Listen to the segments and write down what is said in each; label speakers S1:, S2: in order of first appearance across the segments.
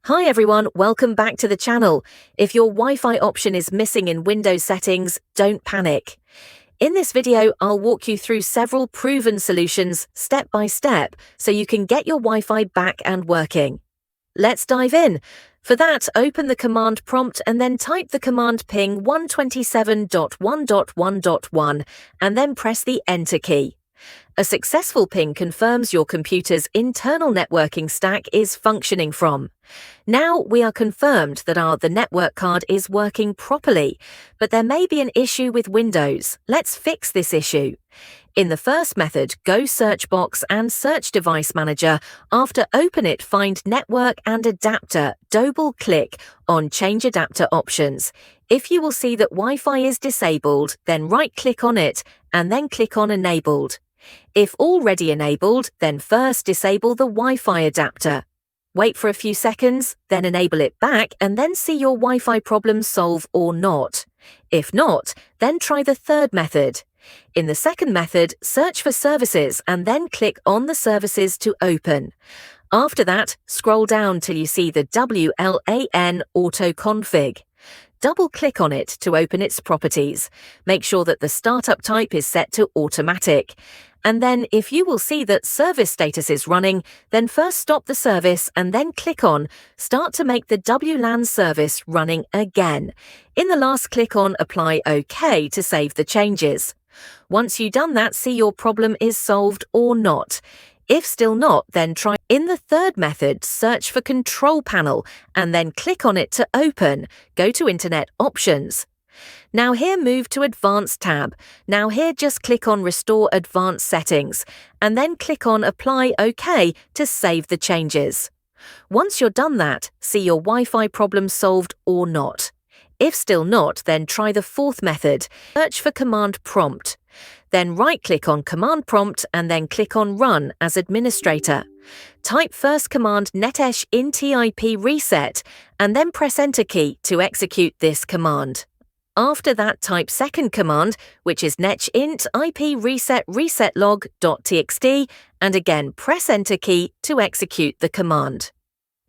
S1: Hi everyone, welcome back to the channel. If your Wi-Fi option is missing in Windows settings, don't panic. In this video, I'll walk you through several proven solutions step by step so you can get your Wi-Fi back and working. Let's dive in. For that, open the command prompt and then type the command ping 127.1.1.1 and then press the Enter key. A successful ping confirms your computer's internal networking stack is functioning from. Now we are confirmed that the network card is working properly, but there may be an issue with Windows. Let's fix this issue. In the first method, go search box and search device manager. After open it, find network and adapter. Double click on change adapter options. If you will see that Wi-Fi is disabled, then right click on it and then click on enabled. If already enabled, then first disable the Wi-Fi adapter. Wait for a few seconds, then enable it back and then see your Wi-Fi problem solve or not. If not, then try the third method. In the second method, search for services and then click on the services to open. After that, scroll down till you see the WLAN Auto Config. Double-click on it to open its properties. Make sure that the startup type is set to automatic. And then if you will see that service status is running, then first stop the service and then click on Start to make the WLAN service running again. In the last, click on Apply OK to save the changes. Once you've done that, see your problem is solved or not. If still not, then try. In the third method, search for Control Panel and then click on it to open. Go to Internet Options. Now here, move to Advanced tab. Now here, just click on Restore Advanced Settings and then click on Apply OK to save the changes. Once you're done that, see your Wi-Fi problem solved or not. If still not, then try the fourth method. Search for Command Prompt. Then right-click on Command Prompt and then click on Run as Administrator. Type first command netesh int IP reset and then press Enter key to execute this command. After that, type second command, which is netsh int IP reset resetlog.txt, and again press Enter key to execute the command.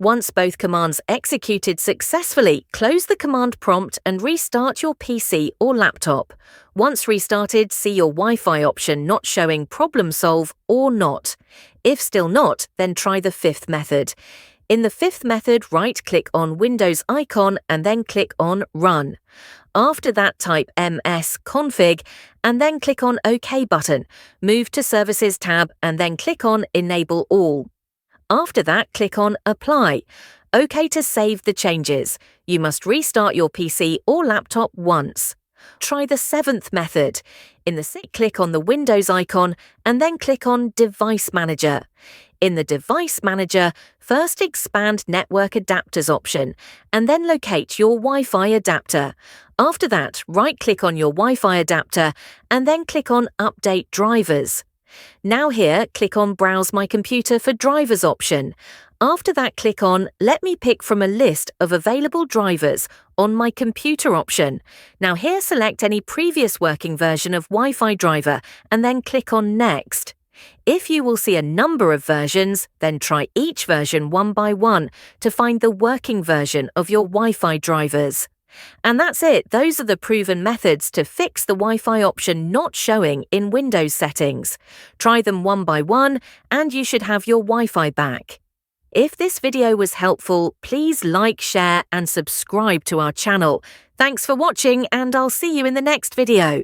S1: Once both commands executed successfully, close the command prompt and restart your PC or laptop. Once restarted, see your Wi-Fi option not showing problem solve or not. If still not, then try the fifth method. In the fifth method, right-click on Windows icon and then click on Run. After that, type ms config and then click on OK button. Move to Services tab and then click on Enable All. After that, click on Apply. OK to save the changes. You must restart your PC or laptop once. Try the seventh method. In the sixth, click on the Windows icon and then click on Device Manager. In the Device Manager, first expand Network Adapters option and then locate your Wi-Fi adapter. After that, right-click on your Wi-Fi adapter and then click on Update Drivers. Now here, click on Browse My Computer for Drivers option. After that, click on Let me pick from a list of available drivers on my computer option. Now here, select any previous working version of Wi-Fi driver and then click on Next. If you will see a number of versions, then try each version one by one to find the working version of your Wi-Fi drivers. And that's it. Those are the proven methods to fix the Wi-Fi option not showing in Windows settings. Try them one by one and you should have your Wi-Fi back. If this video was helpful, please like, share and subscribe to our channel. Thanks for watching and I'll see you in the next video.